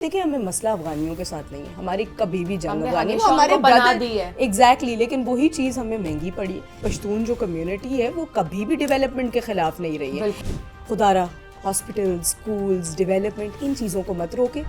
دیکھیں ہمیں مسئلہ افغانیوں کے ساتھ نہیں ہے، ہماری کبھی بھی جنگ افغانی ہمیشہ ہمارے ان کو بنا دی ہے ایگزیکٹلی، لیکن وہی چیز ہمیں مہنگی پڑی ہے۔ پشتون جو کمیونٹی ہے وہ کبھی بھی ڈیولپمنٹ کے خلاف نہیں رہی ہے۔ خدا را ہاسپٹلز، سکولز، ڈیولپمنٹ، ان چیزوں کو مت روکیں۔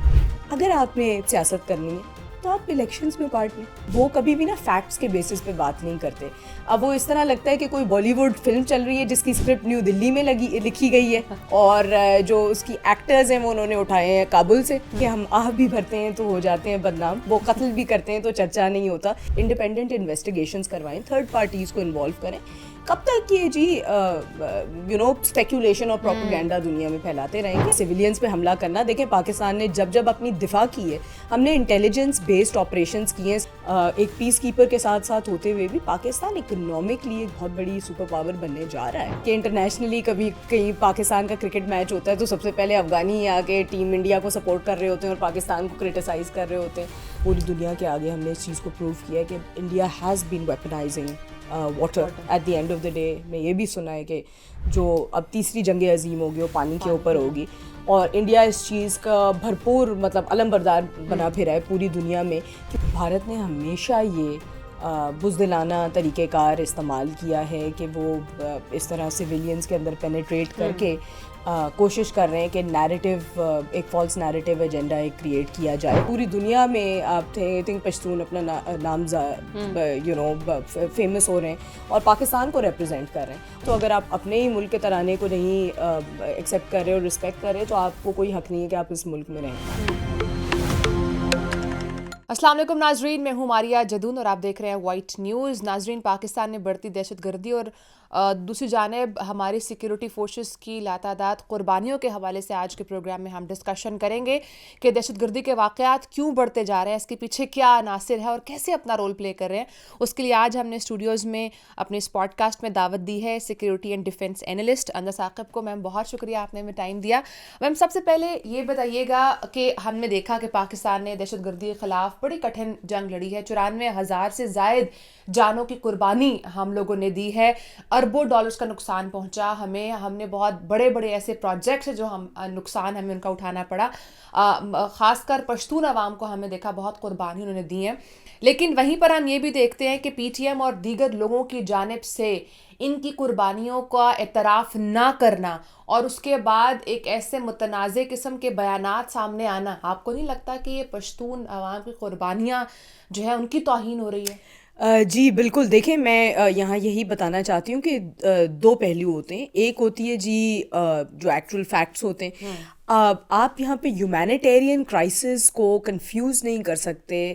اگر آپ نے سیاست کرنی ہے تو آپ الیکشنز میں پارٹ لیں۔ وہ کبھی بھی نا فیکٹس کے بیسس پہ بات نہیں کرتے۔ اب وہ اس طرح لگتا ہے کہ کوئی بالی ووڈ فلم چل رہی ہے جس کی اسکرپٹ نیو دلی میں لکھی گئی ہے، اور جو اس کی ایکٹرز ہیں وہ انہوں نے اٹھائے ہیں کابل سے، کہ ہم آہ بھی بھرتے ہیں تو ہو جاتے ہیں بدنام، وہ قتل بھی کرتے ہیں تو چرچا نہیں ہوتا۔ انڈیپینڈنٹ انویسٹیگیشنز کروائیں، تھرڈ پارٹیز کو انوالو کریں۔ کب تک یہ جی اسپیکولیشن اور پروپیگنڈا دنیا میں پھیلاتے رہیں گے؟ سویلینز پہ حملہ کرنا، دیکھیں پاکستان نے جب اپنی دفاع کی ہے، ہم نے انٹیلیجنس بیسڈ آپریشنز کیے ہیں۔ ایک پیس کیپر کے ساتھ ساتھ ہوتے ہوئے بھی پاکستان اکنامکلی ایک بہت بڑی سپر پاور بننے جا رہا ہے، کہ انٹرنیشنلی کبھی کہیں پاکستان کا کرکٹ میچ ہوتا ہے تو سب سے پہلے افغانی آ کے ٹیم انڈیا کو سپورٹ کر رہے ہوتے ہیں اور پاکستان کو کرٹیسائز کر رہے ہوتے ہیں۔ پوری دنیا کے آگے ہم نے اس چیز کو پروو کیا ہے کہ India has been weaponizing water at the end of the day. میں یہ بھی سنا ہے کہ جو اب تیسری جنگ عظیم ہوگی وہ پانی کے اوپر ہوگی، اور انڈیا اس چیز کا بھرپور علم بردار بنا پھرا ہے پوری دنیا میں، کہ بھارت نے ہمیشہ یہ بزدلانہ طریقہ کار استعمال کیا ہے کہ وہ اس طرح سویلینز کے اندر پینیٹریٹ کر کے کوشش کر رہے ہیں کہ نیریٹو، ایک فالس نیریٹو ایجنڈا ایک کریٹ کیا جائے پوری دنیا میں۔ آپ تھنک پشتون اپنا نام فیمس ہو رہے ہیں اور پاکستان کو ریپرزینٹ کر رہے ہیں، تو اگر آپ اپنے ہی ملک کے ترانے کو نہیں ایکسیپٹ کر رہے اور رسپیکٹ کر رہے تو آپ کو کوئی حق نہیں ہے کہ آپ اس ملک میں رہیں۔ السلام علیکم ناظرین، میں ہوں ماریہ جدون اور آپ دیکھ رہے ہیں وائٹ نیوز۔ ناظرین، پاکستان میں بڑھتی دہشت گردی اور دوسری جانب ہماری سیکیورٹی فورسز کی لاتعداد قربانیوں کے حوالے سے آج کے پروگرام میں ہم ڈسکشن کریں گے کہ دہشت گردی کے واقعات کیوں بڑھتے جا رہے ہیں، اس کے پیچھے کیا عناصر ہے اور کیسے اپنا رول پلے کر رہے ہیں۔ اس کے لیے آج ہم نے اسٹوڈیوز میں اپنے اس پوڈ کاسٹ میں دعوت دی ہے سیکیورٹی اینڈ ڈیفینس اینالسٹ اندا ثاقب کو۔ میم بہت شکریہ، آپ نے ہمیں ٹائم دیا۔ میم سب سے پہلے یہ بتائیے گا کہ ہم نے دیکھا کہ پاکستان نے دہشت گردی کے خلاف بڑی کٹھن جنگ لڑی ہے، 94,000 سے زائد جانوں کی قربانی ہم لوگوں نے دی ہے، اربوں ڈالرز کا نقصان پہنچا ہمیں، ہم نے بہت بڑے بڑے ایسے پروجیکٹس ہیں جو نقصان ہمیں ان کا اٹھانا پڑا، خاص کر پشتون عوام کو ہمیں دیکھا بہت قربانی انہوں نے دی ہیں۔ لیکن وہیں پر ہم یہ بھی دیکھتے ہیں کہ پی ٹی ایم اور دیگر لوگوں کی جانب سے ان کی قربانیوں کا اعتراف نہ کرنا اور اس کے بعد ایک ایسے متنازع قسم کے بیانات سامنے آنا، آپ کو نہیں لگتا کہ یہ پشتون عوام کی قربانیاں جو ہے ان کی توہین ہو رہی ہے؟ جی بالکل، دیکھیں میں یہاں یہی بتانا چاہتی ہوں کہ دو پہلو ہوتے ہیں۔ ایک ہوتی ہے جی جو ایکچوئل فیکٹس ہوتے ہیں، آپ یہاں پہ ہیومینیٹیرین کرائسس کو کنفیوز نہیں کر سکتے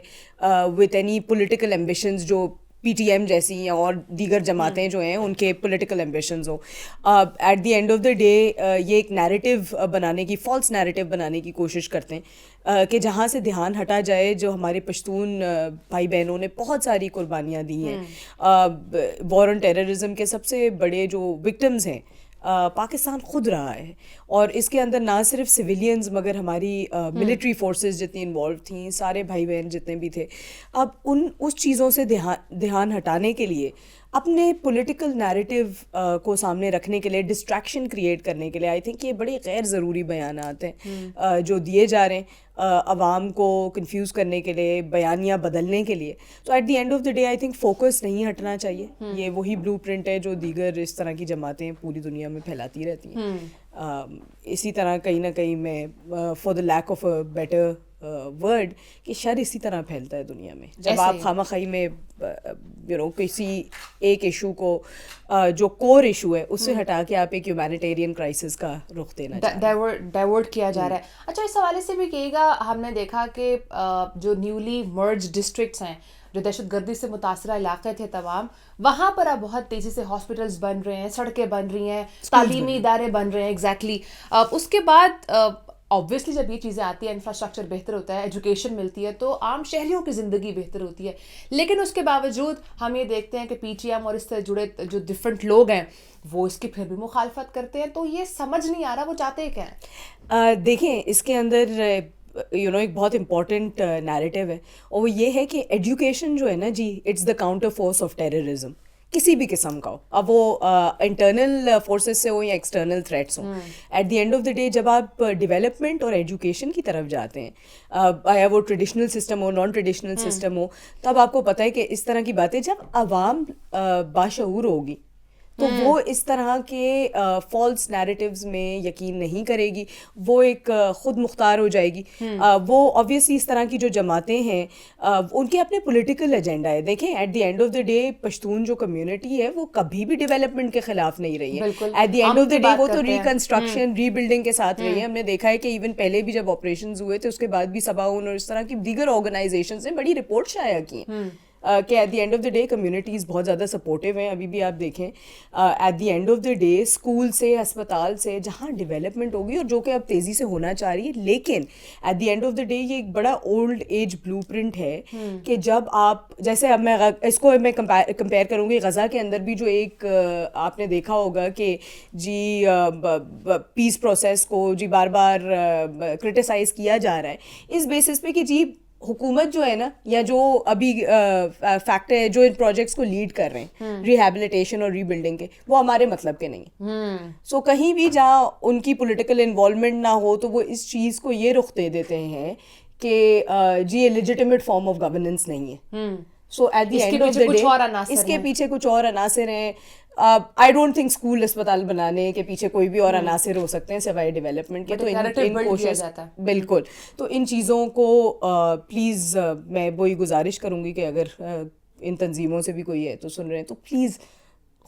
وتھ اینی پولیٹیکل ایمبیشنز جو پی ٹی ایم جیسی ہیں اور دیگر جماعتیں جو ہیں ان کے پولیٹیکل ایمبیشنز ہوں۔ At the end of the day یہ ایک نیریٹو بنانے کی، فالس نیریٹو بنانے کی کوشش کرتے ہیں کہ جہاں سے دھیان ہٹا جائے جو ہمارے پشتون بھائی بہنوں نے بہت ساری قربانیاں دی ہیں۔ وار آن ٹیررزم کے سب سے بڑے جو وکٹمز ہیں پاکستان خود رہا ہے، اور اس کے اندر نہ صرف سویلینز مگر ہماری ملٹری فورسز جتنی انوالو تھیں، سارے بھائی بہن جتنے بھی تھے۔ اب اس چیزوں سے دھیان ہٹانے کے لیے، اپنے پولیٹیکل نیریٹو کو سامنے رکھنے کے لیے، ڈسٹریکشن کریٹ کرنے کے لیے، آئی تھنک یہ بڑے غیر ضروری بیانات ہیں جو دیے جا رہے ہیں عوام کو کنفیوز کرنے کے لیے، بیانیاں بدلنے کے لیے۔ تو at the end of the day I think focus نہیں ہٹنا چاہیے۔ یہ وہی بلو پرنٹ ہے جو دیگر اس طرح کی جماعتیں پوری دنیا میں پھیلاتی رہتی ہیں۔ اسی طرح کہیں نہ کہیں میں for the lack of a better word کہ شر اسی طرح پھیلتا ہے دنیا میں، جب آپ خواہ مخواہی میں کسی ایک ایشو کو جو کور ایشو ہے اس سے ہٹا کے آپ ایک ہیومینیٹیرین کرائسس کا رخ دینا ڈائیورٹ کیا جا رہا ہے۔ اچھا، اس حوالے سے بھی کہیے گا، ہم نے دیکھا کہ جو نیولی مرج ڈسٹرکٹس ہیں، جو دہشت گردی سے متاثرہ علاقے تھے تمام، وہاں پر اب بہت تیزی سے ہاسپٹلز بن رہے ہیں، سڑکیں بن رہی ہیں، تعلیمی ادارے بن رہے ہیں۔ ایگزیکٹلی اس کے بعد obviously جب یہ چیزیں آتی ہیں، انفراسٹرکچر بہتر ہوتا ہے، ایجوکیشن ملتی ہے، تو عام شہریوں کی زندگی بہتر ہوتی ہے۔ لیکن اس کے باوجود ہم یہ دیکھتے ہیں کہ پی ٹی ایم اور اس سے جڑے جو ڈفرینٹ لوگ ہیں وہ اس کی پھر بھی مخالفت کرتے ہیں۔ تو یہ سمجھ نہیں آ رہا وہ چاہتے کیا ہیں؟ دیکھیں اس کے اندر ایک بہت امپورٹنٹ نیریٹو ہے، اور وہ یہ ہے کہ ایجوکیشن جو ہے نا جی، it's the counter force of terrorism, کسی بھی قسم کا ہو, اب وہ انٹرنل فورسز سے ہو یا ایکسٹرنل تھریٹس ہوں. At the end of the day جب آپ ڈیولپمنٹ اور ایجوکیشن کی طرف جاتے ہیں, آیا وہ ٹریڈیشنل سسٹم ہو نان ٹریڈیشنل سسٹم ہو, تب آپ کو پتہ ہے کہ اس طرح کی باتیں جب عوام باشعور ہوگی تو وہ اس طرح کے فالس نیریٹیوز میں یقین نہیں کرے گی, وہ ایک خود مختار ہو جائے گی. وہ آبویسلی اس طرح کی جو جماعتیں ہیں ان کے اپنے پولیٹیکل ایجنڈا ہے. دیکھیں at the end of the day Pashtun جو کمیونٹی ہے وہ کبھی بھی ڈیولپمنٹ کے خلاف نہیں رہی ہے. At the end of the day وہ تو ریکنسٹرکشن ری بلڈنگ کے ساتھ رہی ہے. ہم نے دیکھا ہے کہ ایون پہلے بھی جب آپریشنز ہوئے تھے اس کے بعد بھی سباؤن اور اس طرح کی دیگر آرگنائزیشنز نے بڑی رپورٹ شائع کی ہیں کہ at the end of the day communities بہت زیادہ سپورٹیو ہیں. ابھی بھی آپ دیکھیں at the end of the day school سے ہسپتال سے جہاں ڈیولپمنٹ ہوگی اور جو کہ اب تیزی سے ہونا چاہ رہی ہے, لیکن at the end of the day یہ ایک بڑا اولڈ ایج بلو پرنٹ ہے کہ جب آپ جیسے اب میں اس کو میں کمپیئر کروں گی غزہ کے اندر بھی جو ایک آپ نے دیکھا ہوگا کہ جی پیس پروسیس کو جی بار بار کرٹیسائز کیا جا رہا ہے اس بیسس پہ کہ جی حکومت جو ہے نا یا جو ابھی فیکٹر ہے جو ان پروجیکٹس کو لیڈ کر رہے ہیں ریہیبلیٹیشن اور ری بلڈنگ کے, وہ ہمارے مطلب کے نہیں ہیں. سو کہیں بھی جہاں ان کی پولیٹیکل انوالومنٹ نہ ہو تو وہ اس چیز کو یہ رخ دے دیتے ہیں کہ جی یہ لیجیٹیمیٹ فارم آف گورننس نہیں ہے. So at the end of the day اس کے پیچھے کچھ اور عناصر ہیں. آئی ڈونٹ تھنک اسکول اسپتال بنانے کے پیچھے کوئی بھی اور عناصر ہو سکتے ہیں سوائے ڈیولپمنٹ کے. تو ان کوشش بالکل, تو ان چیزوں کو پلیز میں وہی گزارش کروں گی کہ اگر ان تنظیموں سے بھی کوئی ہے تو سن رہے ہیں تو پلیز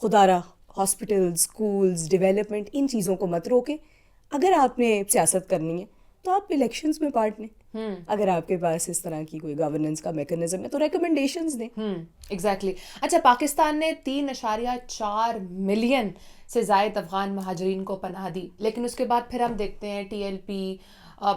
خدا را ہاسپٹل اسکولز ڈیولپمنٹ ان چیزوں کو مت روکیں. اگر آپ نے سیاست کرنی ہے تو آپ الیکشنز میں پارٹ لیں. اگر آپ کے پاس اس طرح کی کوئی گورننس کا میکنزم ہے تو ریکمنڈیشنز دیں. ایگزیکٹلی. اچھا, پاکستان نے 3.4 ملین سے زائد افغان مہاجرین کو پناہ دی, لیکن اس کے بعد پھر ہم دیکھتے ہیں ٹی ایل پی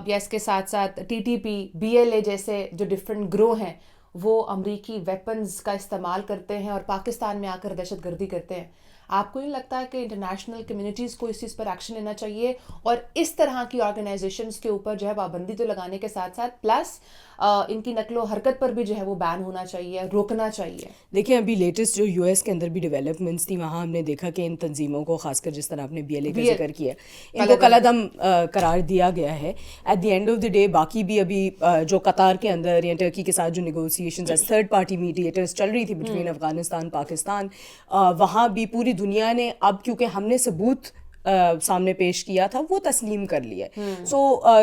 یا اس کے ساتھ ساتھ T T P be L A جیسے جو ڈفرینٹ گروہ ہیں وہ امریکی ویپنز کا استعمال کرتے ہیں اور پاکستان میں آ کر دہشت گردی کرتے ہیں. آپ کو نہیں لگتا ہے کہ انٹرنیشنل کمیونٹیز کو اس چیز پر ایکشن لینا چاہیے اور اس طرح کی آرگنائزیشنز کے اوپر جو ہے پابندی تو لگانے کے ساتھ ساتھ پلس ان کی نقل و حرکت پر بھی جو ہے وہ بین ہونا چاہیے, روکنا چاہیے؟ دیکھیں ابھی لیٹسٹ جو یو ایس کے اندر بھی ڈیولپمنٹس تھی وہاں ہم نے دیکھا کہ ان تنظیموں کو خاص کر جس طرح آپ نے بی ایل اے کا ذکر کیا ان کو کالعدم قرار دیا گیا ہے. At the end of the day باقی بھی ابھی جو قطار کے اندر یا ٹرکی کے ساتھ جو negotiations as third party mediators چل رہی تھی بٹوین افغانستان پاکستان, وہاں بھی پوری دنیا نے اب کیونکہ ہم نے ثبوت سامنے پیش کیا تھا وہ تسلیم کر لیا ہے. سو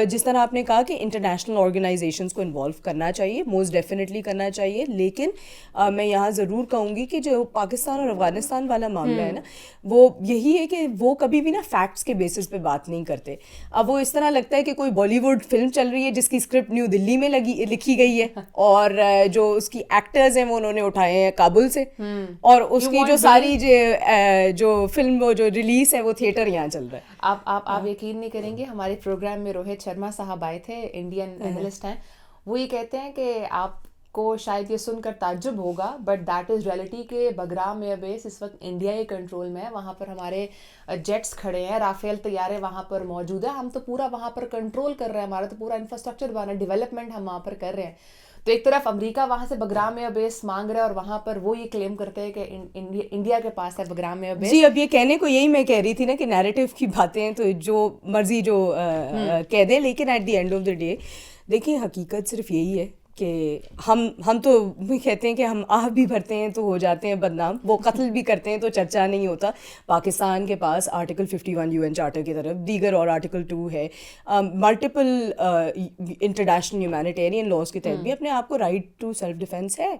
جس طرح آپ نے کہا کہ انٹرنیشنل آرگنائزیشنس کو انوالو کرنا چاہیے, موسٹ ڈیفینیٹلی کرنا چاہیے, لیکن میں یہاں ضرور کہوں گی کہ جو پاکستان اور افغانستان والا معاملہ ہے نا وہ یہی ہے کہ وہ کبھی بھی نا فیکٹس کے بیسس پہ بات نہیں کرتے. اب وہ اس طرح لگتا ہے کہ کوئی بالی ووڈ فلم چل رہی ہے جس کی اسکرپٹ نیو دلی میں لکھی گئی ہے اور جو اس کی ایکٹرز ہیں وہ انہوں نے اٹھائے ہیں کابل سے, اور اس کی جو ساری جو فلم وہ جو ریلیز ہے وہ تھیٹر یہاں چل رہا ہے. آپ یقین نہیں کریں گے, ہمارے پروگرام میں روہت شرما صاحب آئے تھے, انڈین اینالسٹ ہیں, وہ یہ کہتے ہیں کہ آپ کو شاید یہ سن کر تعجب ہوگا بٹ دیٹ از ریئلٹی کہ بگرام ایئر بیس اس وقت انڈیا کے کنٹرول میں ہے. وہاں پر ہمارے جیٹس کھڑے ہیں, رافیل طیارے وہاں پر موجود ہیں, ہم تو پورا وہاں پر کنٹرول کر رہے ہیں, ہمارا تو پورا انفراسٹرکچر بنا, ڈیولپمنٹ ہم وہاں پر کر رہے ہیں. تو ایک طرف امریکہ وہاں سے بگرام ایئر بیس مانگ رہا ہے اور وہاں پر وہ یہ کلیم کرتے ہیں کہ انڈیا کے پاس ہے بگرام ایئر بیس. جی اب یہ کہنے کو یہی میں کہہ رہی تھی نا کہ نیریٹو کی باتیں ہیں تو جو مرضی جو کہہ دیں, لیکن at the end of the day دیکھیں حقیقت صرف یہی ہے کہ ہم تو کہتے ہیں کہ ہم آہ بھی بھرتے ہیں تو ہو جاتے ہیں بدنام, وہ قتل بھی کرتے ہیں تو چرچا نہیں ہوتا. پاکستان کے پاس آرٹیکل 51 UN چارٹر کی طرف دیگر اور آرٹیکل 2 ہے, ملٹیپل انٹرنیشنل ہیومینیٹیرین لاز کے تحت بھی اپنے آپ کو رائٹ ٹو سیلف ڈیفینس ہے.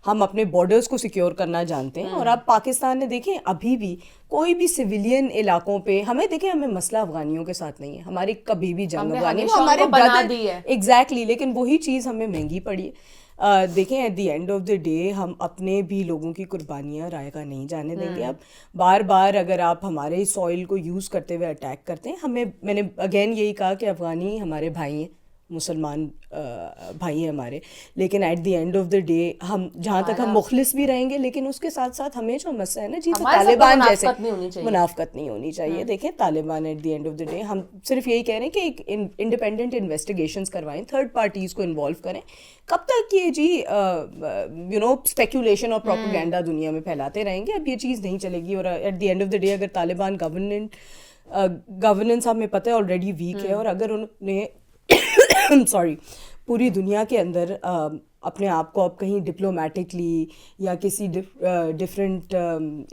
ہم اپنے بارڈرز کو سیکیور کرنا جانتے ہیں, اور اب پاکستان نے دیکھیں ابھی بھی کوئی بھی سویلین علاقوں پہ ہمیں دیکھیں ہمیں مسئلہ افغانیوں کے ساتھ نہیں ہے, ہماری کبھی بھی جنگ افغانی ہمارے برادر ایگزیکٹلی, لیکن وہی چیز ہمیں مہنگی پڑی ہے. دیکھیں at the end of the day ہم اپنے بھی لوگوں کی قربانیاں رائے کا نہیں جانے دیں گے. اب بار بار اگر آپ ہمارے سوئل کو یوز کرتے ہوئے اٹیک کرتے ہیں, میں نے اگین یہی کہا کہ افغانی ہمارے بھائی ہیں, مسلمان بھائی ہیں ہمارے, لیکن at the end of the day ہم جہاں تک ہم مخلص بھی رہیں گے, لیکن اس کے ساتھ ساتھ ہمیں جو مسئلہ ہے نا جی, طالبان جیسے منافقت نہیں ہونی چاہیے. دیکھیں Taliban at the end of the day ہم صرف یہی کہہ رہے ہیں کہ ایک انڈیپینڈنٹ انویسٹیگیشنز کروائیں, تھرڈ پارٹیز کو انوالو کریں. کب تک یہ جی اسپیکولیشن اور پروپیگینڈا دنیا میں پھیلاتے رہیں گے؟ اب یہ چیز نہیں چلے گی. اور at the end of the day اگر طالبان گورننس ہمیں پتہ ہے آلریڈی ویک ہے, اور اگر انہوں نے سوری پوری دنیا کے اندر اپنے آپ کو اب کہیں ڈپلومیٹکلی یا کسی ڈفرینٹ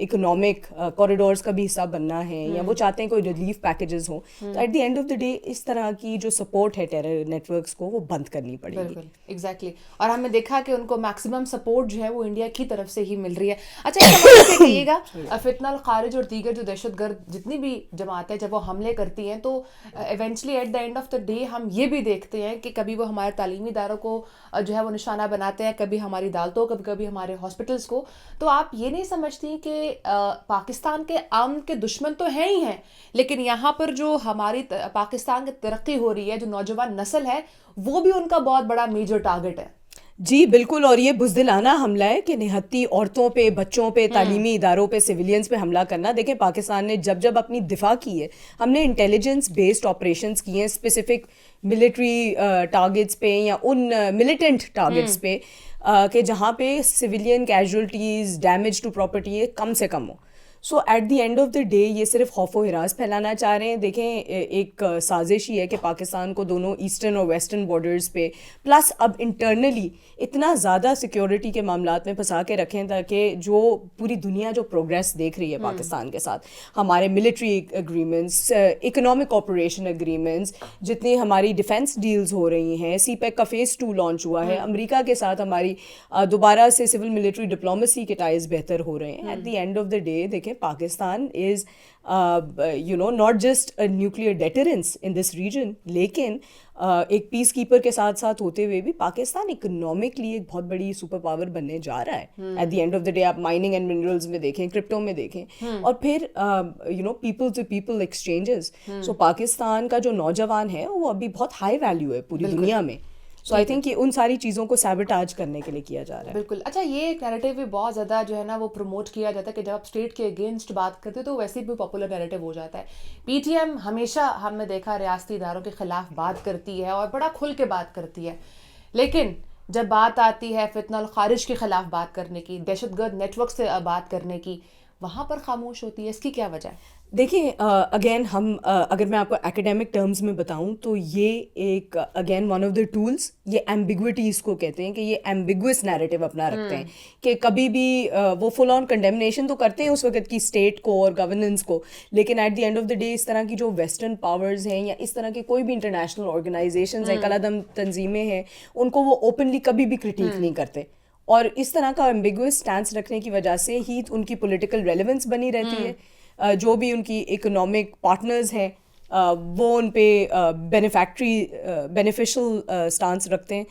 اکنامک کوریڈورس کا بھی حصہ بننا ہے, یا وہ چاہتے ہیں کوئی ریلیف پیکیجز ہوں, تو at the end of the day اس طرح کی جو سپورٹ ہے ٹیرر نیٹ ورکس کو وہ بند کرنی پڑے گی. ایگزیکٹلی. اور ہم نے دیکھا کہ ان کو میکسیمم سپورٹ جو ہے وہ انڈیا کی طرف سے ہی مل رہی ہے. اچھا کہیے گا, فتنہ الخارج اور دیگر جو دہشت گرد جتنی بھی جماعتیں جب وہ حملے کرتی ہیں تو eventually at the end of the day ہم یہ بھی دیکھتے ہیں کہ کبھی وہ ہمارے تعلیمی اداروں کو جو ہے وہ نشانہ بناتے ہیں, کبھی ہماری عدالتوں, کبھی ہمارے ہاسپٹلس کو. تو آپ یہ نہیں سمجھتی کہ پاکستان کے امن کے دشمن تو ہیں ہی ہیں, لیکن یہاں پر جو ہماری پاکستان کی ترقی ہو رہی ہے, جو نوجوان نسل ہے, وہ بھی ان کا بہت بڑا میجر ٹارگٹ ہے؟ جی بالکل, اور یہ بزدلانہ حملہ ہے کہ نہتی عورتوں پہ, بچوں پہ, تعلیمی اداروں پہ, سویلینز پہ حملہ کرنا. دیکھیں پاکستان نے جب اپنی دفاع کی ہے, ہم نے انٹیلیجنس بیسڈ آپریشنز کیے ہیں اسپیسیفک ملٹری ٹارگٹس پہ یا ان ملیٹنٹ ٹارگٹس پہ کہ جہاں پہ civilian casualties, damage to property کم سے کم ہو. So at the end of the day یہ صرف خوف و ہراس پھیلانا چاہ رہے ہیں. دیکھیں ایک سازش ہی ہے کہ پاکستان کو دونوں ایسٹرن اور ویسٹرن بارڈرز پہ پلس اب انٹرنلی اتنا زیادہ سیکیورٹی کے معاملات میں پھنسا کے رکھیں تاکہ جو پوری دنیا جو پروگریس دیکھ رہی ہے پاکستان کے ساتھ, ہمارے military agreements, economic cooperation agreements, جتنی ہماری ڈیفینس ڈیلز ہو رہی ہیں, سی پیک کا فیز 2 لانچ ہوا ہے, امریکہ کے ساتھ ہماری دوبارہ سے سول ملٹری ڈپلومیسی کے ٹائز بہتر ہو رہے ہیں. At the end of the day دیکھیں پاکستان از not just a nuclear deterrence in this region, لیکن ایک پیس کیپر کے ساتھ ساتھ ہوتے ہوئے بھی پاکستان اکنامکلی ایک بہت بڑی سپر پاور بننے جا رہا ہے. At the end of the day آپ مائننگ اینڈ منرلز میں دیکھیں, کرپٹو میں دیکھیں, اور پھر people to people exchanges. So Pakistan کا جو نوجوان ہے وہ ابھی بہت ہائی ویلیو ہے پوری دنیا میں. سو آئی تھنک کہ ان ساری چیزوں کو سیبوٹاج کرنے کے لیے کیا جا رہا ہے. بالکل. اچھا یہ ایک نیریٹو بھی بہت زیادہ جو ہے نا وہ پروموٹ کیا جاتا ہے کہ جب آپ اسٹیٹ کے اگینسٹ بات کرتے تو ویسے بھی پاپولر نیریٹو ہو جاتا ہے. پی ٹی ایم ہمیشہ ہم نے دیکھا ریاستی اداروں کے خلاف بات کرتی ہے اور بڑا کھل کے بات کرتی ہے, لیکن جب بات آتی ہے فتنہ الخارج کے خلاف بات کرنے کی, دہشت گرد نیٹ ورک سے بات کرنے کی, وہاں پر خاموش ہوتی ہے. اس کی کیا وجہ ہے؟ دیکھیں اگین ہم اگر میں آپ کو ایکڈیمک ٹرمز میں بتاؤں تو یہ ایک again one of the tools, یہ ایمبیگوٹیز کو کہتے ہیں کہ یہ ایمبیگوس نیریٹو اپنا رکھتے ہیں کہ کبھی بھی وہ فل آن کنڈیمنیشن تو کرتے ہیں اس وقت کی اسٹیٹ کو اور گورننس کو, لیکن at the end of the day اس طرح کی جو ویسٹرن پاورز ہیں یا اس طرح کے کوئی بھی انٹرنیشنل آرگنائزیشنز ہیں, کالعدم تنظیمیں ہیں, ان کو وہ اوپنلی کبھی بھی کرٹیک نہیں کرتے. اور اس طرح کا ایمبیگوس اسٹانس رکھنے کی وجہ سے ہی ان کی پولیٹیکل ریلیونس بنی رہتی ہے. جو بھی ان کی اکنامک پارٹنرز ہیں وہ ان پہ بینیفیشل اسٹانس رکھتے ہیں.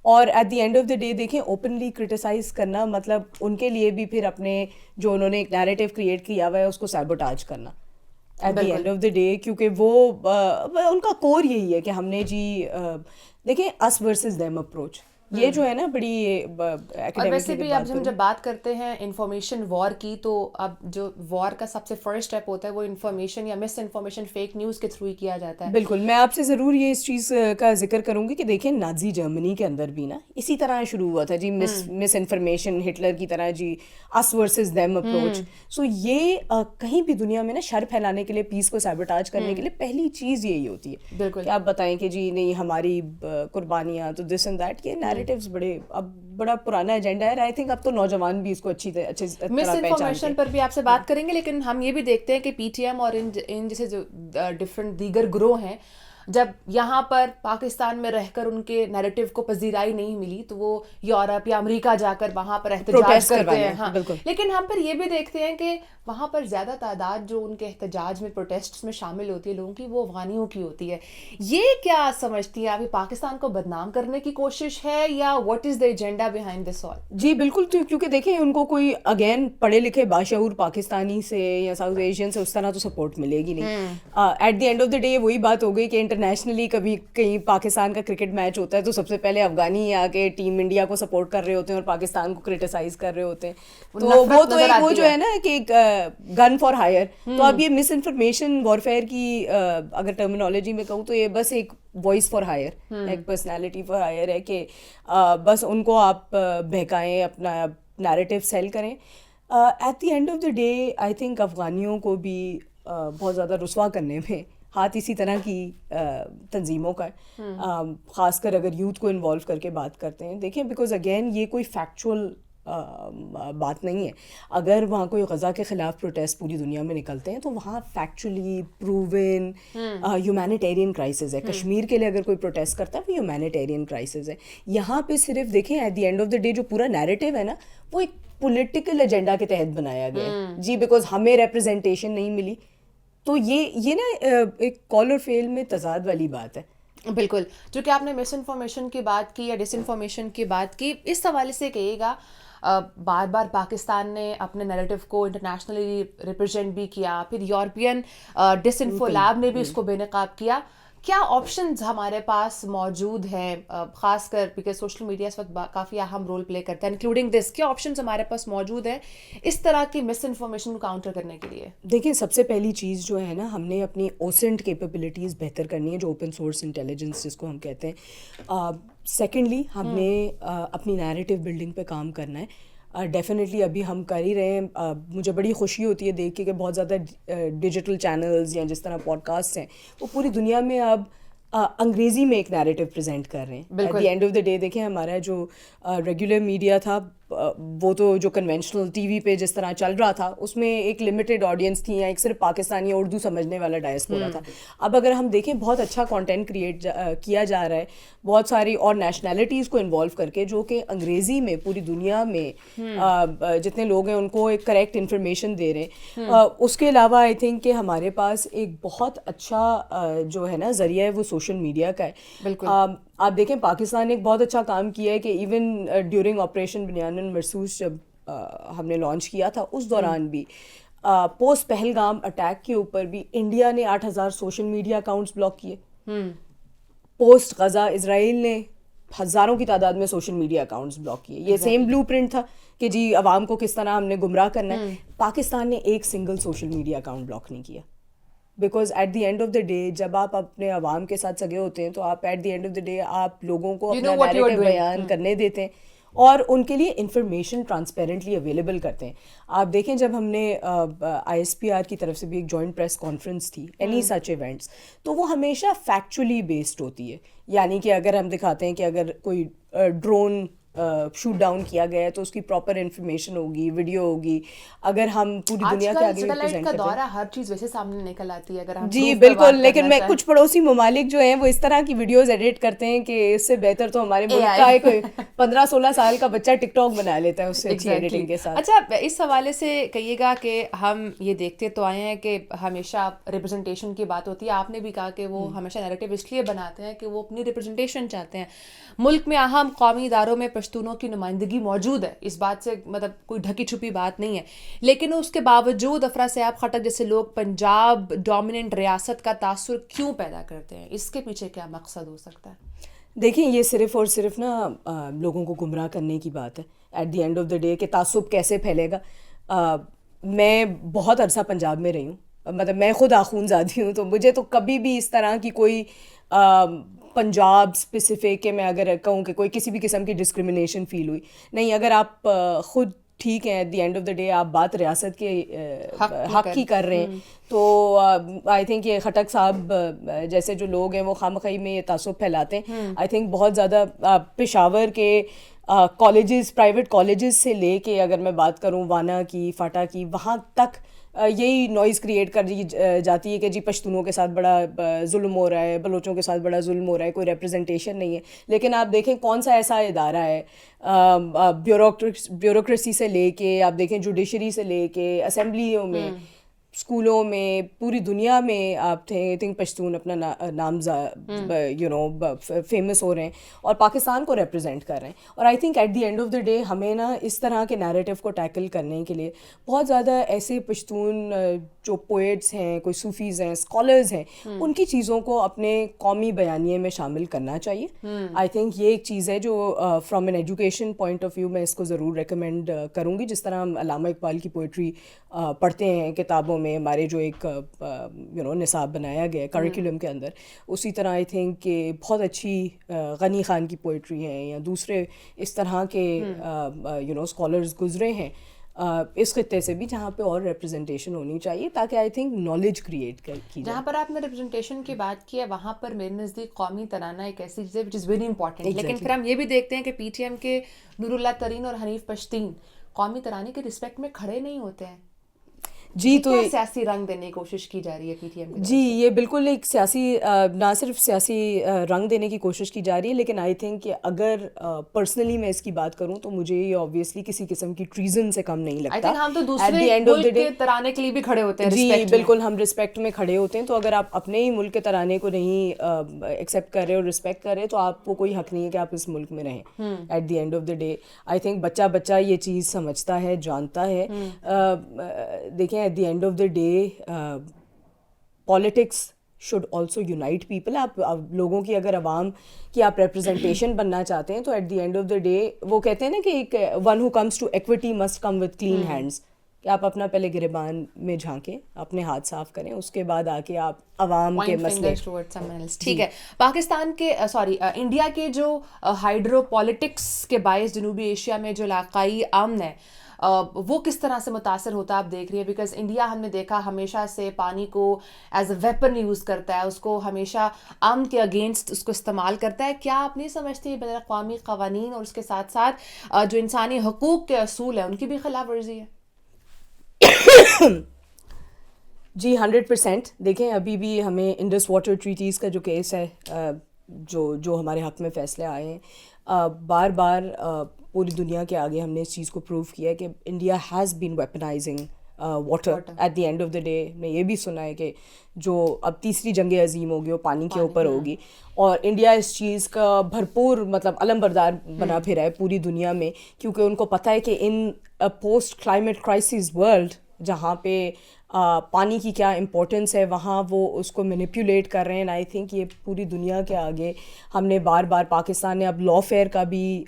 اور at the end of the day دیکھیں اوپنلی کرٹیسائز کرنا مطلب ان کے لیے بھی پھر اپنے جو انہوں نے ایک نیریٹو کریٹ کیا ہوا ہے اس کو سیبوٹاج کرنا at the end of the day, کیونکہ وہ ان کا کور یہی ہے کہ ہم نے جی دیکھیں us versus them اپروچ, یہ جو ہے نا بڑی. اور ویسے بھی اب ہم جب بات کرتے ہیں انفارمیشن وار کی, تو اب جو وار کا سب سے فرسٹ اسٹیپ ہوتا ہے وہ انفارمیشن یا مس انفارمیشن, فیک نیوز کے تھرو ہی کیا جاتا ہے. بالکل, میں آپ سے ضرور یہ اس چیز کا ذکر کروں گی کہ دیکھیں نازی جرمنی کے اندر بھی نا اسی طرح شروع ہوا تھا جی, مس انفارمیشن, ہٹلر کی طرح جی us versus them اپروچ. سو یہ کہیں بھی دنیا میں نا شر پھیلانے کے لیے, پیس کو سیبوٹاج کرنے کے لیے پہلی چیز یہی ہوتی ہے. بالکل, کہ آپ بتائیں کہ جی نہیں ہماری قربانیاں تو دس اینڈ دیٹ, کے نیریٹیوز بڑے اب بڑا پرانا ایجنڈا ہے. آئی تھنک اب تو نوجوان بھی اس کو اچھی طرح مس انفارمیشن پر بھی آپ سے بات کریں گے, لیکن ہم یہ بھی دیکھتے ہیں کہ پی ٹی ایم اور ان جیسے جو ڈفرینٹ دیگر گروہ ہیں, جب یہاں پر پاکستان میں رہ کر ان کے نیریٹو کو پذیرائی نہیں ملی تو وہ یورپ یا امریکہ جا کر وہاں پر احتجاج کرتے ہیں. ہاں, لیکن ہم پر یہ بھی دیکھتے ہیں کہ وہاں پر زیادہ تعداد جو ان کے احتجاج میں, پروٹیسٹس میں شامل ہوتی ہے لوگوں کی, وہ افغانیوں کی ہوتی ہے. یہ کیا سمجھتی ہیں آپ, پاکستان کو بدنام کرنے کی کوشش ہے یا what is the agenda behind this all? جی بالکل, کیونکہ دیکھیں ان کو کوئی اگین پڑھے لکھے باشعور پاکستانی سے یا ساؤتھ ایشین سے اس طرح تو سپورٹ ملے گی نہیں. At the end of the day وہی بات ہو گئی کہ انٹرنیشنلی کبھی کہیں پاکستان کا کرکٹ میچ ہوتا ہے تو سب سے پہلے افغانی آ کے ٹیم انڈیا کو سپورٹ کر رہے ہوتے ہیں اور پاکستان کو کرٹیسائز کر رہے ہوتے ہیں. تو وہ تو ایک وہ جو ہے نا کہ گن فار ہائر. تو اب یہ مس انفارمیشن وارفیئر کی اگر ٹرمینالوجی میں کہوں تو یہ بس ایک وائس فار ہائر, ایک پرسنالٹی فار ہائر ہے کہ بس ان کو آپ بہکائیں, اپنا نیریٹو سیل کریں. At the end of the day I think افغانیوں کو بھی بہت زیادہ رسوا کرنے میں ہاتھ اسی طرح کی تنظیموں کا ہے, خاص کر اگر یوتھ کو انوالو کر کے بات کرتے ہیں. دیکھیں بیکاز اگین یہ کوئی فیکچوئل بات نہیں ہے. اگر وہاں کوئی غزہ کے خلاف پروٹیسٹ پوری دنیا میں نکلتے ہیں تو وہاں فیکچولی پروون ہیومینیٹیرین کرائسس ہے. کشمیر کے لیے اگر کوئی پروٹیسٹ کرتا ہے وہ ہیومینیٹیرین کرائسس ہے. یہاں پہ صرف دیکھیں at the end of the day جو پورا نیریٹو ہے نا وہ ایک پولیٹیکل ایجنڈا کے تحت بنایا گیا ہے جی, بیکاز ہمیں ریپرزنٹیشن نہیں ملی. تو یہ نا ایک کال اور فیل میں تضاد والی بات ہے. بالکل, جو کہ آپ نے مس انفارمیشن کی بات کی یا ڈس انفارمیشن کی بات کی, اس حوالے سے کہیے گا بار بار پاکستان نے اپنے نیریٹو کو انٹرنیشنلی ریپرزینٹ بھی کیا, پھر یورپین ڈس انفو لیب نے بھی اس کو بے نقاب کیا. کیا آپشنز ہمارے پاس موجود ہیں, خاص کر بیکاز سوشل میڈیا اس وقت کافی اہم رول پلے کرتا ہے انکلوڈنگ دس, کیا آپشنز ہمارے پاس موجود ہیں اس طرح کی مس انفارمیشن کو کاؤنٹر کرنے کے لیے؟ دیکھیں سب سے پہلی چیز جو ہے نا, ہم نے اپنی اوسنٹ کیپیبلٹیز بہتر کرنی ہے, جو اوپن سورس انٹیلیجنس جس کو ہم کہتے ہیں. سیکنڈلی ہم نے اپنی نیریٹو بلڈنگ پہ کام کرنا ہے. ڈیفینیٹلی ابھی ہم کر ہی رہے ہیں. مجھے بڑی خوشی ہوتی ہے دیکھ کے کہ بہت زیادہ ڈیجیٹل چینلز یا جس طرح پوڈ کاسٹ ہیں وہ پوری دنیا میں اب انگریزی میں ایک نیریٹو پریزنٹ کر رہے ہیں. At the end of the day دیکھیں ہمارا جو ریگولر میڈیا تھا وہ تو جو کنونشنل ٹی وی پہ جس طرح چل رہا تھا اس میں ایک لمیٹڈ آڈینس تھی یا ایک صرف پاکستانی اردو سمجھنے والا ڈائسپورا تھا. اب اگر ہم دیکھیں بہت اچھا کانٹینٹ کریٹ کیا جا رہا ہے بہت ساری اور نیشنلٹیز کو انوالو کر کے, جو کہ انگریزی میں پوری دنیا میں جتنے لوگ ہیں ان کو ایک کریکٹ انفارمیشن دے رہے ہیں. اس کے علاوہ آئی تھنک کہ ہمارے پاس ایک بہت اچھا جو ہے نا ذریعہ ہے وہ سوشل میڈیا کا ہے. بالکل, آپ دیکھیں پاکستان نے ایک بہت اچھا کام کیا ہے کہ ایون ڈیورنگ آپریشن بنیان مرصوص جب ہم نے لانچ کیا تھا اس دوران بھی پوسٹ پہلگام اٹیک کے اوپر بھی انڈیا نے 8,000 سوشل میڈیا اکاؤنٹس بلاک کیے. پوسٹ غزہ اسرائیل نے ہزاروں کی تعداد میں سوشل میڈیا اکاؤنٹس بلاک کیے. یہ سیم بلو پرنٹ تھا کہ جی عوام کو کس طرح ہم نے گمراہ کرنا ہے. پاکستان نے ایک single social media account block نہیں کیا, because at the end of the day جب آپ اپنے عوام کے ساتھ سگے ہوتے ہیں تو آپ at the end of the day آپ لوگوں کو اپنا نیریٹو بیان کرنے دیتے ہیں اور ان کے لیے انفارمیشن ٹرانسپیرنٹلی اویلیبل کرتے ہیں. آپ دیکھیں جب ہم نے آئی ایس پی آر کی طرف سے بھی ایک جوائنٹ پریس کانفرنس تھی اینی سچ ایونٹس, تو وہ ہمیشہ فیکچولی بیسڈ ہوتی ہے. یعنی کہ اگر ہم دکھاتے ہیں کہ اگر کوئی ڈرون شوٹ ڈاؤن کیا گیا ہے تو اس کی پراپر انفارمیشن ہوگی, ویڈیو ہوگی. اگر ہم پوری دنیا کے آگے سیٹلائٹ کا دور ہے, ہر چیز ویسے سامنے نکل آتی ہے اگر ہم جی بالکل, لیکن میں کچھ پڑوسی ممالک جو ہیں وہ اس طرح کی ویڈیوز ایڈٹ کرتے ہیں کہ اس سے بہتر تو ہمارے ملک کا ایک 15-16 سال کا بچہ ٹک ٹاک بنا لیتا ہے اس سے اچھی ایڈیٹنگ کے ساتھ. اچھا, اس حوالے سے کہیے گا کہ ہم یہ دیکھتے تو آئے ہیں کہ ہمیشہ ریپرزنٹیشن کی بات ہوتی ہے. آپ نے بھی کہا کہ وہ ہمیشہ نیریٹو اس لیے بناتے ہیں کہ وہ اپنی ریپرزنٹیشن چاہتے ہیں. ملک میں اہم قومی اداروں میں پشتونوں کی نمائندگی موجود ہے, اس بات سے مطلب کوئی ڈھکی چھپی بات نہیں ہے, لیکن اس کے باوجود افراسیاب خٹک جیسے لوگ پنجاب ڈومیننٹ ریاست کا تاثر کیوں پیدا کرتے ہیں؟ اس کے پیچھے کیا مقصد ہو سکتا ہے؟ دیکھیں یہ صرف اور صرف نا لوگوں کو گمراہ کرنے کی بات ہے at the end of the day کہ تعصب کیسے پھیلے گا. میں بہت عرصہ پنجاب میں رہی ہوں, مطلب میں خود آخون زادی ہوں, تو مجھے تو کبھی بھی اس طرح کی کوئی پنجاب اسپیسیفک کہ میں اگر کہوں کہ کوئی کسی بھی قسم کی ڈسکریمنیشن فیل ہوئی نہیں. اگر آپ خود ٹھیک ہیں at the end of the day آپ بات ریاست کے حق کی کر رہے ہیں, تو آئی تھنک یہ خٹک صاحب جیسے جو لوگ ہیں وہ خامخواہی میں یہ تعصب پھیلاتے ہیں. آئی تھنک بہت زیادہ پشاور کے کالجز, پرائیویٹ کالجز سے لے کے اگر میں بات کروں وانا کی, فاٹا کی, وہاں تک یہی نوائز کریٹ کر دی جاتی ہے کہ جی پشتونوں کے ساتھ بڑا ظلم ہو رہا ہے, بلوچوں کے ساتھ بڑا ظلم ہو رہا ہے, کوئی ریپرزنٹیشن نہیں ہے. لیکن آپ دیکھیں کون سا ایسا ادارہ ہے بیوروکریسی سے لے کے آپ دیکھیں جوڈیشری سے لے کے اسمبلیوں میں اسکولوں میں پوری دنیا میں آپ تھے آئی تھنک پشتون اپنا نام فیمس ہو رہے ہیں اور پاکستان کو ریپرزینٹ کر رہے ہیں. اور I think at the end of the day ہمیں نا اس طرح کے نیریٹیو کو ٹیکل کرنے کے لیے بہت زیادہ ایسے پشتون جو پوئٹس ہیں, کوئی صوفیز ہیں, اسکالرز ہیں, ان کی چیزوں کو اپنے قومی بیانیے میں شامل کرنا چاہیے. آئی تھنک یہ ایک چیز ہے جو from an education point of view میں اس کو ضرور ریکمینڈ کروں گی. جس طرح ہم علامہ اقبال کی پوئٹری پڑھتے ہیں کتابوں میں, ہمارے جو ایک نصاب بنایا گیا ہے کریکولم کے اندر, اسی طرح آئی تھنک کہ بہت اچھی غنی خان کی پوئٹری ہے یا دوسرے اس طرح کے اسکالرز گزرے ہیں اس خطے سے بھی, جہاں پہ اور ریپرزنٹیشن ہونی چاہیے تاکہ آئی تھنک نالج کریٹ کی جائے. جہاں پر آپ نے ریپرزنٹیشن کی بات کی ہے وہاں پر میرے نزدیک قومی ترانہ ایک ایسی چیز ہے وچ از ویری امپورٹنٹ. لیکن پھر ہم یہ بھی دیکھتے ہیں کہ پی ٹی ایم کے نور اللہ ترین اور حنیف پشتین قومی ترانے کے رسپیکٹ میں کھڑے نہیں ہوتے ہیں. جی تو سیاسی رنگ دینے کی کوشش کی جا رہی ہے پی ٹی ایم کی. جی یہ بالکل ایک سیاسی, نہ صرف سیاسی رنگ دینے کی کوشش کی جا رہی ہے, لیکن آئی تھنک کہ اگر پرسنلی میں اس کی بات کروں تو مجھے یہ آبویسلی کسی قسم کی ٹریزن سے کم نہیں لگتا. ہم تو دوسرے ملک کے ترانے کے لیے بھی کھڑے ہوتے ہیں. جی بالکل, ہم رسپیکٹ میں کھڑے ہوتے ہیں. تو اگر آپ اپنے ہی ملک کے ترانے کو نہیں ایکسیپٹ کر رہے اور رسپیکٹ کر رہے تو آپ کو کوئی حق نہیں ہے کہ آپ اس ملک میں رہیں. At the end of the day I think بچہ یہ چیز سمجھتا ہے, جانتا ہے. دیکھیں at the end of the day politics should also unite people. آپ لوگوں کی اگر عوام کی آپ ریپرزنٹیشن بننا چاہتے ہیں تو at the end of the day وہ کہتے ہیں نا کہ ایک one who comes to equity must come with clean hands, کہ آپ اپنا پہلے گریبان میں جھانکیں, اپنے ہاتھ صاف کریں, اس کے بعد آ کے آپ عوام کے مسئلے. ٹھیک ہے, پاکستان کے انڈیا کے جو ہائیڈرو پالیٹکس کے باعث جنوبی ایشیا میں جو علاقائی امن ہے وہ کس طرح سے متاثر ہوتا آپ دیکھ رہی ہے؟ بیکاز انڈیا ہم نے دیکھا ہمیشہ سے پانی کو ایز اے ویپن یوز کرتا ہے, اس کو ہمیشہ امن کے اگینسٹ اس کو استعمال کرتا ہے. کیا آپ نہیں سمجھتی بین الاقوامی قوانین اور اس کے ساتھ ساتھ جو انسانی حقوق کے اصول ہیں ان کی بھی خلاف ورزی ہے؟ جی 100%. دیکھیں ابھی بھی ہمیں انڈس واٹر ٹریٹیز کا جو کیس ہے جو ہمارے حق میں فیصلے آئے ہیں, بار بار پوری دنیا کے آگے ہم نے اس چیز کو پروو کیا ہے کہ India has been weaponizing water. At the end of the day میں یہ بھی سنا ہے کہ جو اب تیسری جنگ عظیم ہوگی وہ پانی کے اوپر ہوگی, اور انڈیا اس چیز کا بھرپور مطلب علم بردار بنا پھرا ہے پوری دنیا میں, کیونکہ ان کو پتہ ہے کہ in post climate crisis world جہاں پہ پانی کی کیا امپورٹنس ہے وہاں وہ اس کو مینیپولیٹ کر رہے ہیں. آئی تھنک یہ پوری دنیا کے آگے ہم نے بار بار, پاکستان نے اب لا فیئر کا بھی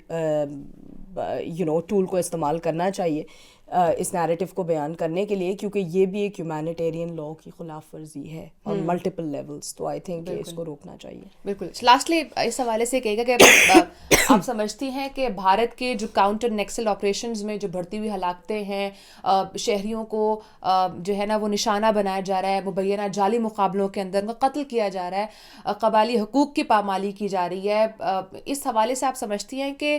ٹول کو استعمال کرنا چاہیے اس نیریٹو کو بیان کرنے کے لیے, کیونکہ یہ بھی ایک ہیومینیٹیرین لا کی خلاف ورزی ہے آن ملٹیپل لیولس. تو آئی تھنک اس کو روکنا چاہیے. بالکل. لاسٹلی اس حوالے سے کہے گا کہ آپ سمجھتی ہیں کہ بھارت کے جو کاؤنٹر نیکسل آپریشنز میں جو بڑھتی ہوئی ہلاکتیں ہیں, شہریوں کو جو ہے نا وہ نشانہ بنایا جا رہا ہے, مبینہ جعلی مقابلوں کے اندر ان کا قتل کیا جا رہا ہے, قبائلی حقوق کی پامالی کی جا رہی ہے, اس حوالے سے آپ سمجھتی ہیں کہ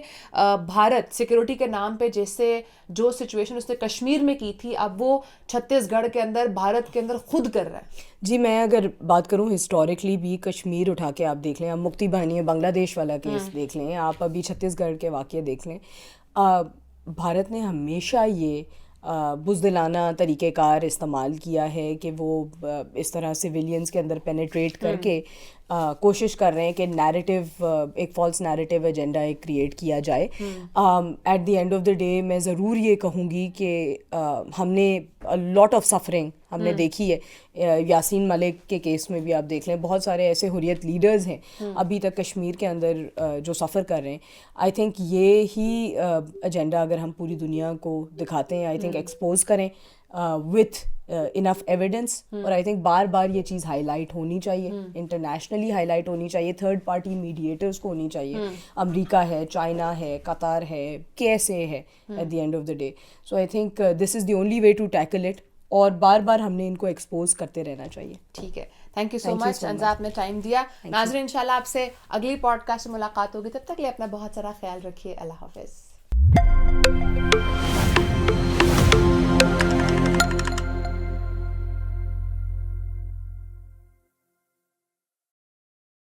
بھارت سیکورٹی کے نام پہ جیسے جو سچویشن اس نے کشمیر میں کی تھی اب وہ چھتیس گڑھ کے اندر بھارت کے اندر خود کر رہا ہے؟ جی میں اگر بات کروں ہسٹوریکلی بھی کشمیر اٹھا کے آپ دیکھ لیں, آپ مکتی بہانی بنگلہ دیش والا کیس دیکھ لیں, آپ ابھی چھتیس گڑھ کے واقعے دیکھ لیں, بھارت نے ہمیشہ یہ بزدلانہ طریقہ کار استعمال کیا ہے کہ وہ اس طرح سویلینز کے اندر پینیٹریٹ کر کے کوشش کر رہے ہیں کہ نیریٹیو, ایک فالس نیریٹیو ایجنڈا ایک کریٹ کیا جائے. At the end of the day میں ضرور یہ کہوں گی کہ ہم نے لاٹ آف سفرنگ ہم نے دیکھی ہے. یاسین ملک کے کیس میں بھی آپ دیکھ لیں, بہت سارے ایسے حریت لیڈرز ہیں ابھی تک کشمیر کے اندر جو سفر کر رہے ہیں. آئی تھنک یہ ہی ایجنڈا اگر ہم پوری دنیا کو دکھاتے ہیں, آئی تھنک ایکسپوز کریں وتھ انف ایویڈنس, اور آئی تھنک بار بار یہ چیز ہائی لائٹ ہونی چاہیے, انٹرنیشنلی ہائی لائٹ ہونی چاہیے, تھرڈ پارٹی میڈیٹرس کو ہونی چاہیے, امریکہ ہے, چائنا ہے, قطر ہے, کیسے ہے at the end of the day. So I think this is the only way to tackle it, اور بار بار ہم نے ان کو ایکسپوز کرتے رہنا چاہیے. ٹھیک ہے, تھینک یو سو مچ انزا, آپ نے ٹائم دیا. ناظرین انشاءاللہ آپ سے اگلی پوڈ کاسٹ میں ملاقات ہوگی, تب تک لیے اپنا بہت سارا خیال رکھیے. اللہ حافظ.